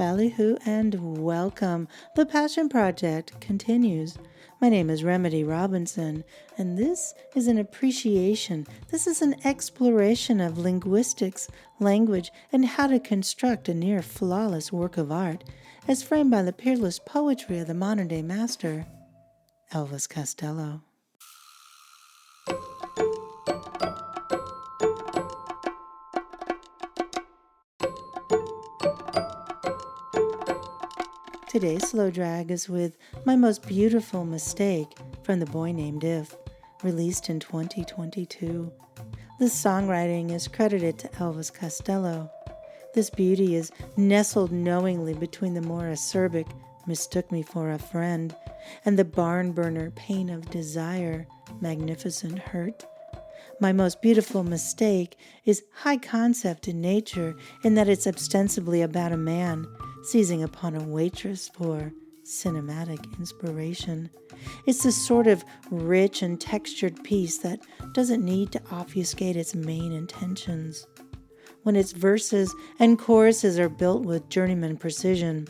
Ballyhoo and welcome. The Passion Project continues. My name is Remedy Robinson, and this is an appreciation. This is an exploration of linguistics, language, and how to construct a near flawless work of art, as framed by the peerless poetry of the modern-day master, Elvis Costello. Today's slow drag is with My Most Beautiful Mistake from The Boy Named If, released in 2022. This songwriting is credited to Elvis Costello. This beauty is nestled knowingly between the more acerbic Mistook Me for a Friend and the barn burner Pain of Desire, Magnificent Hurt. My Most Beautiful Mistake is high concept in nature in that it's ostensibly about a man seizing upon a waitress for cinematic inspiration. It's the sort of rich and textured piece that doesn't need to obfuscate its main intentions. When its verses and choruses are built with journeyman precision,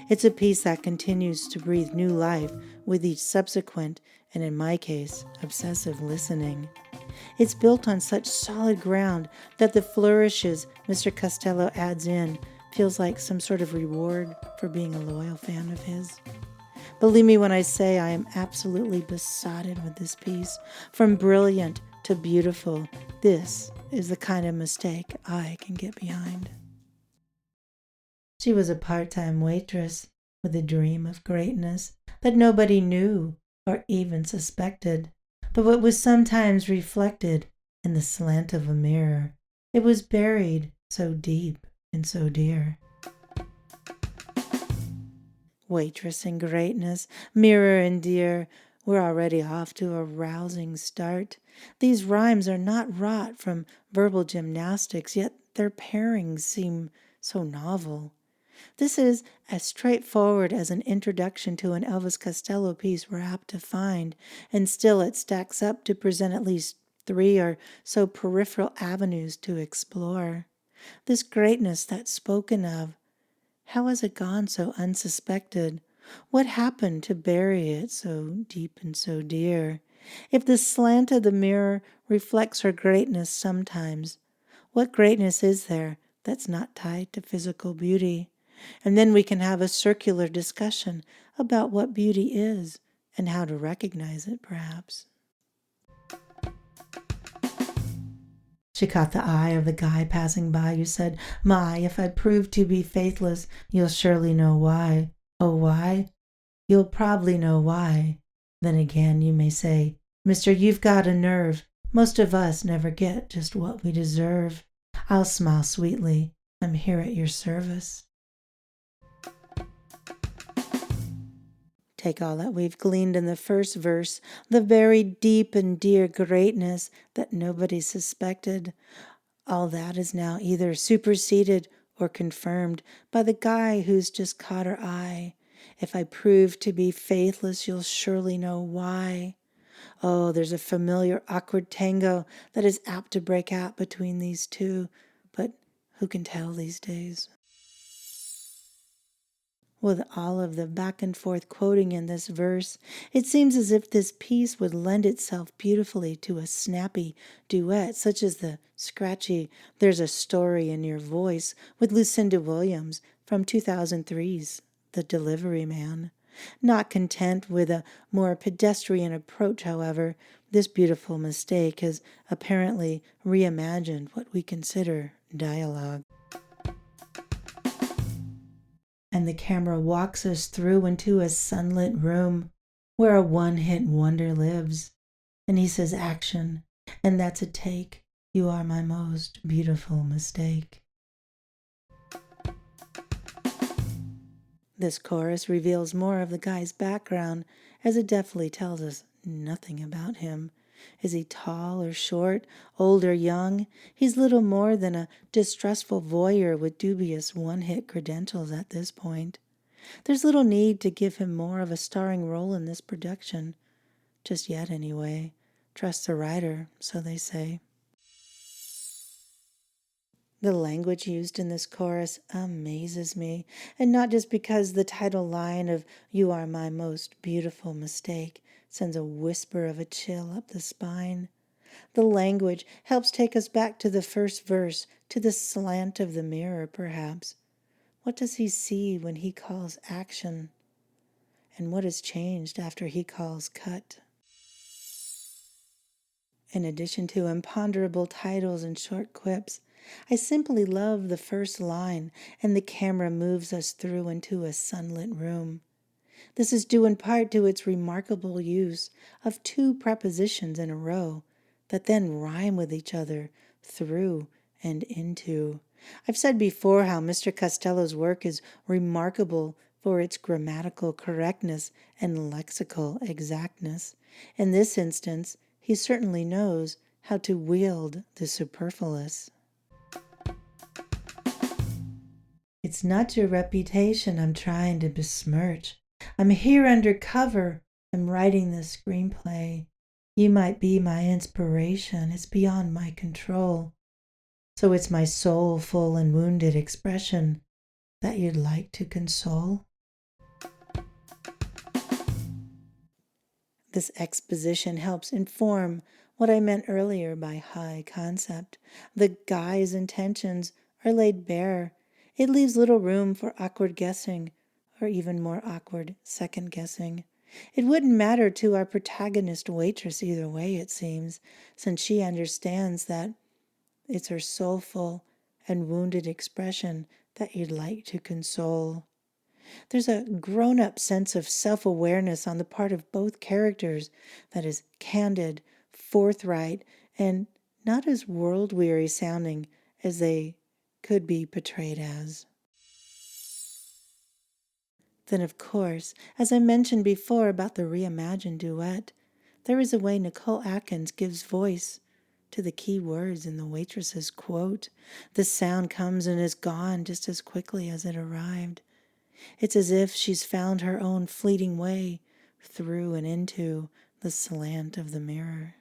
it's a piece that continues to breathe new life with each subsequent, and in my case, obsessive listening. It's built on such solid ground that the flourishes Mr. Costello adds in feels like some sort of reward for being a loyal fan of his. Believe me when I say I am absolutely besotted with this piece. From brilliant to beautiful, this is the kind of mistake I can get behind. She was a part-time waitress with a dream of greatness that nobody knew or even suspected, but what was sometimes reflected in the slant of a mirror. It was buried so deep and so dear. Waitress and greatness, mirror and dear, we're already off to a rousing start. These rhymes are not wrought from verbal gymnastics, yet their pairings seem so novel. This is as straightforward as an introduction to an Elvis Costello piece we're apt to find, and still it stacks up to present at least 3 or so peripheral avenues to explore. This greatness that's spoken of, how has it gone so unsuspected? What happened to bury it so deep and so dear? If the slant of the mirror reflects her greatness sometimes, what greatness is there that's not tied to physical beauty? And then we can have a circular discussion about what beauty is and how to recognize it, perhaps. She caught the eye of the guy passing by who said, "My, if I prove to be faithless, you'll surely know why." Oh, why? You'll probably know why. Then again, you may say, "Mister, you've got a nerve. Most of us never get just what we deserve." I'll smile sweetly. I'm here at your service. Take all that we've gleaned in the first verse, the very deep and dear greatness that nobody suspected. All that is now either superseded or confirmed by the guy who's just caught her eye. If I prove to be faithless, you'll surely know why. Oh, there's a familiar awkward tango that is apt to break out between these two, but who can tell these days? With all of the back and forth quoting in this verse, it seems as if this piece would lend itself beautifully to a snappy duet, such as the scratchy "There's a Story in Your Voice" with Lucinda Williams from 2003's The Delivery Man. Not content with a more pedestrian approach, however, this beautiful mistake has apparently reimagined what we consider dialogue. And the camera walks us through into a sunlit room where a one-hit wonder lives. And he says, "Action," and that's a take. "You are my most beautiful mistake." This chorus reveals more of the guy's background, as it definitely tells us nothing about him. Is he tall or short, old or young? He's little more than a distrustful voyeur with dubious one-hit credentials at this point. There's little need to give him more of a starring role in this production. Just yet, anyway. Trust the writer, so they say. The language used in this chorus amazes me, and not just because the title line of "You Are My Most Beautiful Mistake" sends a whisper of a chill up the spine. The language helps take us back to the first verse, to the slant of the mirror, perhaps. What does he see when he calls action? And what has changed after he calls cut? In addition to imponderable titles and short quips, I simply love the first line, and the camera moves us through into a sunlit room. This is due in part to its remarkable use of two prepositions in a row that then rhyme with each other, through and into. I've said before how Mr. Costello's work is remarkable for its grammatical correctness and lexical exactness. In this instance, he certainly knows how to wield the superfluous. It's not your reputation I'm trying to besmirch. I'm here undercover. I'm writing this screenplay. You might be my inspiration. It's beyond my control. So it's my soulful and wounded expression that you'd like to console. This exposition helps inform what I meant earlier by high concept. The guy's intentions are laid bare. It leaves little room for awkward guessing, or even more awkward second guessing. It wouldn't matter to our protagonist waitress either way, it seems, since she understands that it's her soulful and wounded expression that you'd like to console. There's a grown up sense of self awareness on the part of both characters that is candid, forthright, and not as world weary sounding as they could be portrayed as. Then, of course, as I mentioned before about the reimagined duet, there is a way Nicole Atkins gives voice to the key words in the waitress's quote. The sound comes and is gone just as quickly as it arrived. It's as if she's found her own fleeting way through and into the slant of the mirror.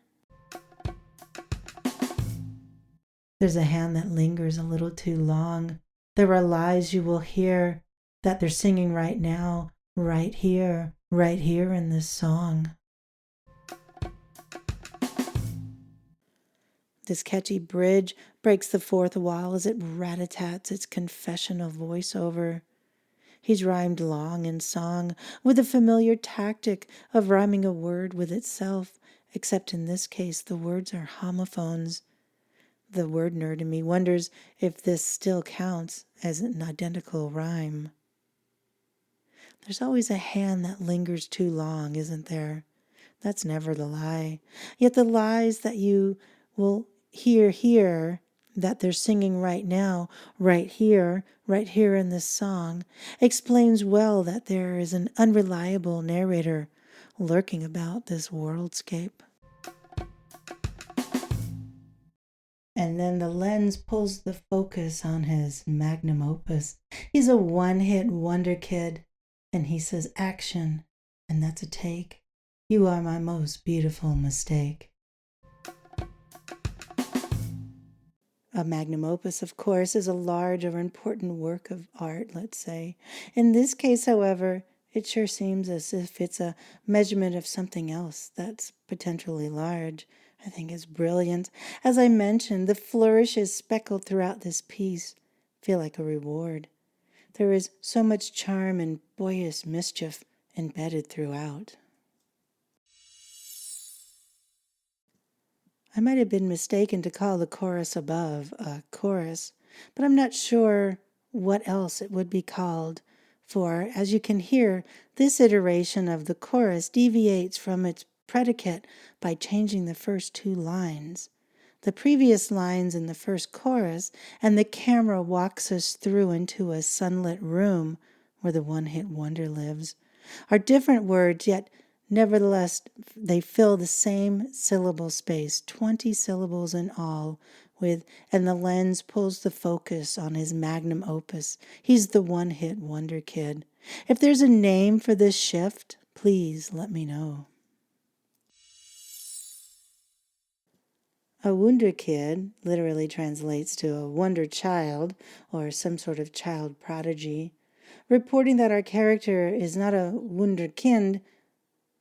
There's a hand that lingers a little too long. There are lies you will hear that they're singing right now, right here in this song. This catchy bridge breaks the fourth wall as it rat-a-tats its confessional voiceover. He's rhymed long in song with the familiar tactic of rhyming a word with itself, except in this case the words are homophones. The word nerd in me wonders if this still counts as an identical rhyme. There's always a hand that lingers too long, isn't there? That's never the lie. Yet the lies that you will hear here, that they're singing right now, right here in this song, explains well that there is an unreliable narrator lurking about this worldscape. And then the lens pulls the focus on his Magnum Opus. He's a one-hit wonder kid, and he says action, and that's a take. You are my most beautiful mistake. A magnum opus, of course, is a large or important work of art, let's say. In this case, however, it sure seems as if it's a measurement of something else that's potentially large. I think it's brilliant. As I mentioned, the flourishes speckled throughout this piece feel like a reward. There is so much charm and boyish mischief embedded throughout. I might have been mistaken to call the chorus above a chorus, but I'm not sure what else it would be called, for, as you can hear, this iteration of the chorus deviates from its predicate by changing the first two lines. The previous lines in the first chorus, and the camera walks us through into a sunlit room where the one-hit wonder lives, are different words, yet nevertheless, they fill the same syllable space, 20 syllables in all, and the lens pulls the focus on his magnum opus. He's the one-hit wonder kid. If there's a name for this shift, please let me know. A Wunderkid literally translates to a wonder child or some sort of child prodigy. Reporting that our character is not a Wunderkind,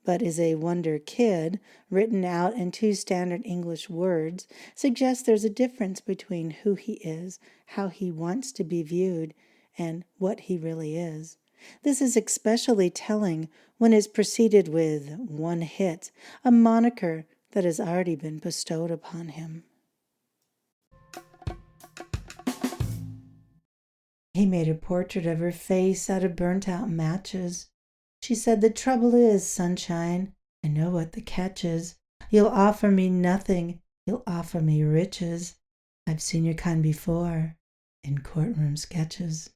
but is a wonder kid, written out in two standard English words, suggests there's a difference between who he is, how he wants to be viewed, and what he really is. This is especially telling when it's preceded with one hit, a moniker that has already been bestowed upon him. He made a portrait of her face out of burnt-out matches. She said, "The trouble is, sunshine, I know what the catch is. You'll offer me nothing, you'll offer me riches. I've seen your kind before in courtroom sketches."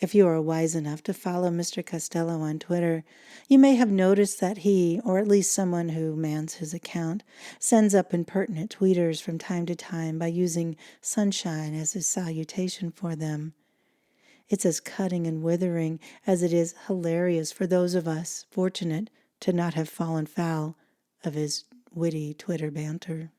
If you are wise enough to follow Mr. Costello on Twitter, you may have noticed that he, or at least someone who mans his account, sends up impertinent tweeters from time to time by using sunshine as his salutation for them. It's as cutting and withering as it is hilarious for those of us fortunate to not have fallen foul of his witty Twitter banter.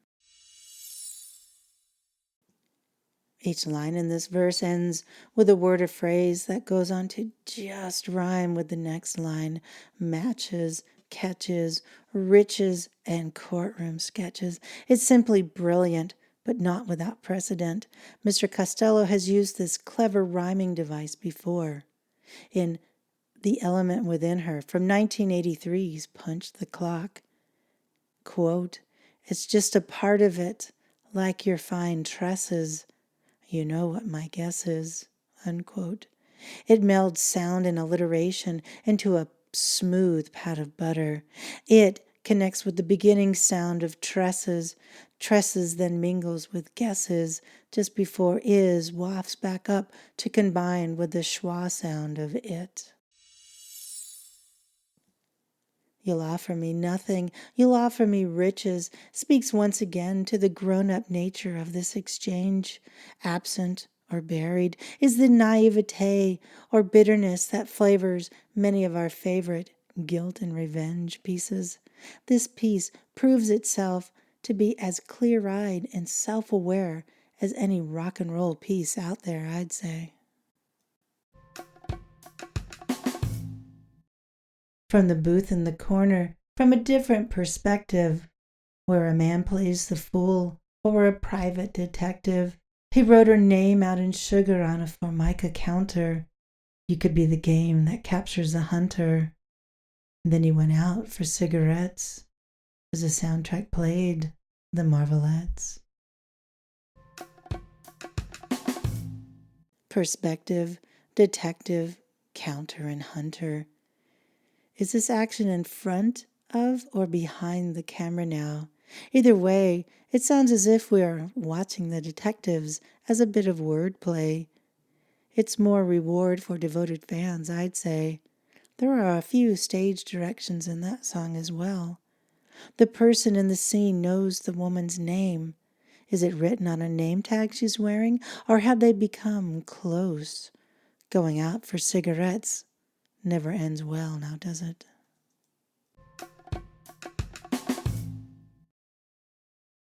Each line in this verse ends with a word or phrase that goes on to just rhyme with the next line: matches, catches, riches, and courtroom sketches. It's simply brilliant, but not without precedent. Mr. Costello has used this clever rhyming device before. In The Element Within Her from 1983's Punch the Clock. Quote, "It's just a part of it, like your fine tresses. You know what my guess is," unquote. It melds sound and alliteration into a smooth pat of butter. It connects with the beginning sound of tresses. Tresses then mingles with guesses just before is wafts back up to combine with the schwa sound of it. "You'll offer me nothing, you'll offer me riches," speaks once again to the grown-up nature of this exchange. Absent or buried is the naivete or bitterness that flavors many of our favorite guilt and revenge pieces. This piece proves itself to be as clear-eyed and self-aware as any rock and roll piece out there, I'd say. From the booth in the corner, from a different perspective, where a man plays the fool or a private detective, he wrote her name out in sugar on a formica counter. You could be the game that captures the hunter. And then he went out for cigarettes as the soundtrack played The Marvelettes. Perspective, detective, counter, and hunter. Is this action in front of or behind the camera now? Either way, it sounds as if we are watching the detectives as a bit of wordplay. It's more reward for devoted fans, I'd say. There are a few stage directions in that song as well. The person in the scene knows the woman's name. Is it written on a name tag she's wearing, or have they become close? Going out for cigarettes never ends well now, does it?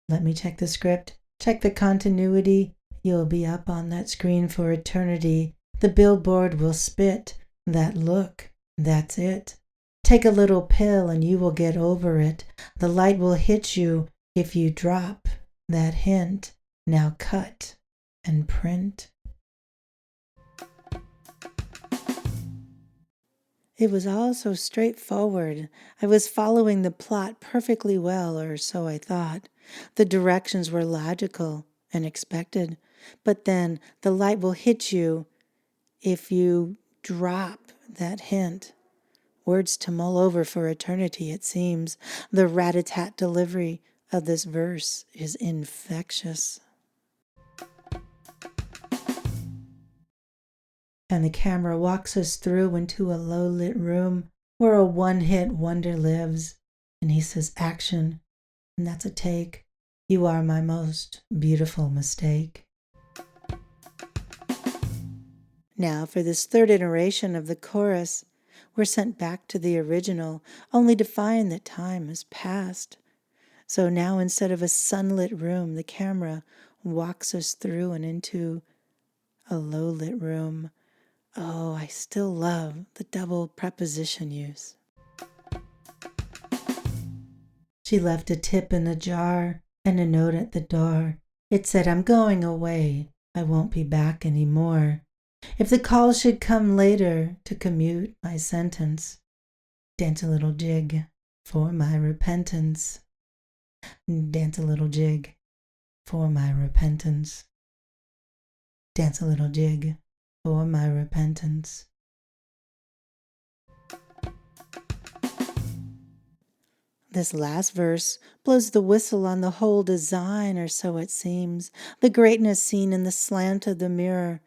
Let me check the script, check the continuity. You'll be up on that screen for eternity. The billboard will spit. That look, that's it. Take a little pill and you will get over it. The light will hit you if you drop that hint. Now cut and print. It was all so straightforward. I was following the plot perfectly well, or so I thought. The directions were logical and expected. But then the light will hit you if you drop that hint. Words to mull over for eternity, it seems. The rat-a-tat delivery of this verse is infectious. And the camera walks us through into a low-lit room where a one-hit wonder lives. And he says, action, and that's a take. You are my most beautiful mistake. Now for this third iteration of the chorus, We're sent back to the original, only to find that time has passed. So now instead of a sunlit room, the camera walks us through and into a low-lit room. Oh, I still love the double preposition use. She left a tip in a jar and a note at the door. It said, "I'm going away. I won't be back anymore. If the call should come later to commute my sentence, dance a little jig for my repentance. Dance a little jig for my repentance. Dance a little jig for my repentance." This last verse blows the whistle on the whole design, or so it seems. The greatness seen in the slant of the mirror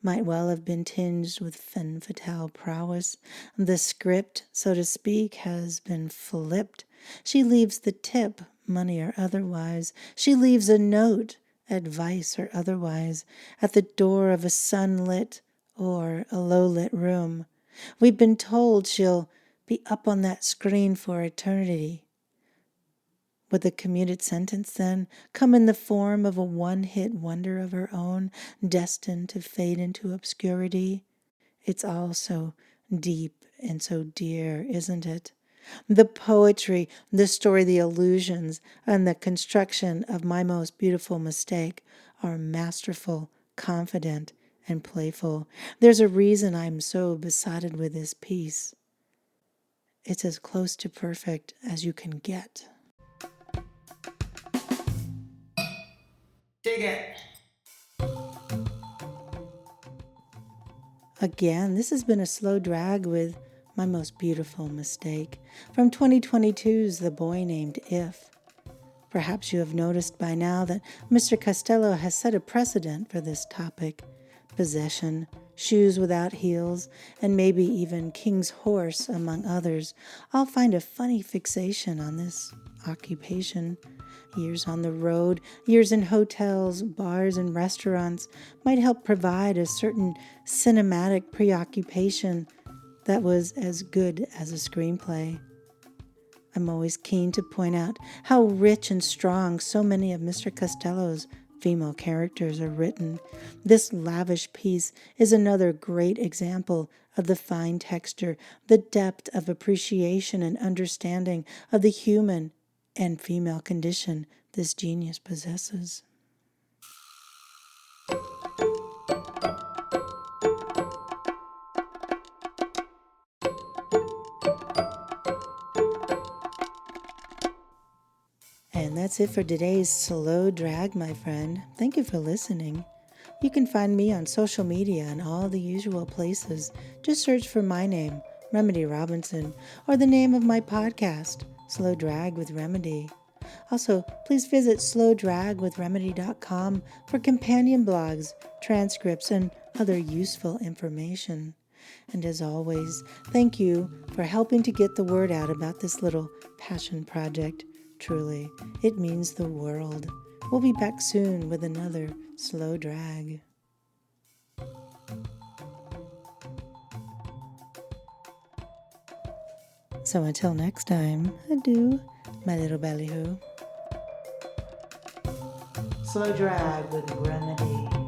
might well have been tinged with femme fatale prowess. The script, so to speak, has been flipped. She leaves the tip, money or otherwise. She leaves a note, advice or otherwise, at the door of a sunlit or a low-lit room. We've been told she'll be up on that screen for eternity. Would the commuted sentence then come in the form of a one-hit wonder of her own, destined to fade into obscurity? It's all so deep and so dear, isn't it? The poetry, the story, the illusions, and the construction of My Most Beautiful Mistake are masterful, confident, and playful. There's a reason I'm so besotted with this piece. It's as close to perfect as you can get. Dig it. Again, this has been a slow drag with My Most Beautiful Mistake from 2022's The Boy Named If. Perhaps you have noticed by now that Mr. Costello has set a precedent for this topic. Possession, shoes without heels, and maybe even King's Horse, among others, all find a funny fixation on this occupation. Years on the road, years in hotels, bars, and restaurants might help provide a certain cinematic preoccupation that was as good as a screenplay. I'm always keen to point out how rich and strong so many of Mr. Costello's female characters are written. This lavish piece is another great example of the fine texture, the depth of appreciation and understanding of the human and female condition this genius possesses. And that's it for today's slow drag, my friend. Thank you for listening. You can find me on social media and all the usual places. Just search for my name, Remedy Robinson, or the name of my podcast, Slow Drag with Remedy. Also, please visit slowdragwithremedy.com for companion blogs, transcripts, and other useful information. And as always, thank you for helping to get the word out about this little passion project. Truly, it means the world. We'll be back soon with another slow drag. So until next time, adieu, my little ballyhoo. Slow drag with Remedy.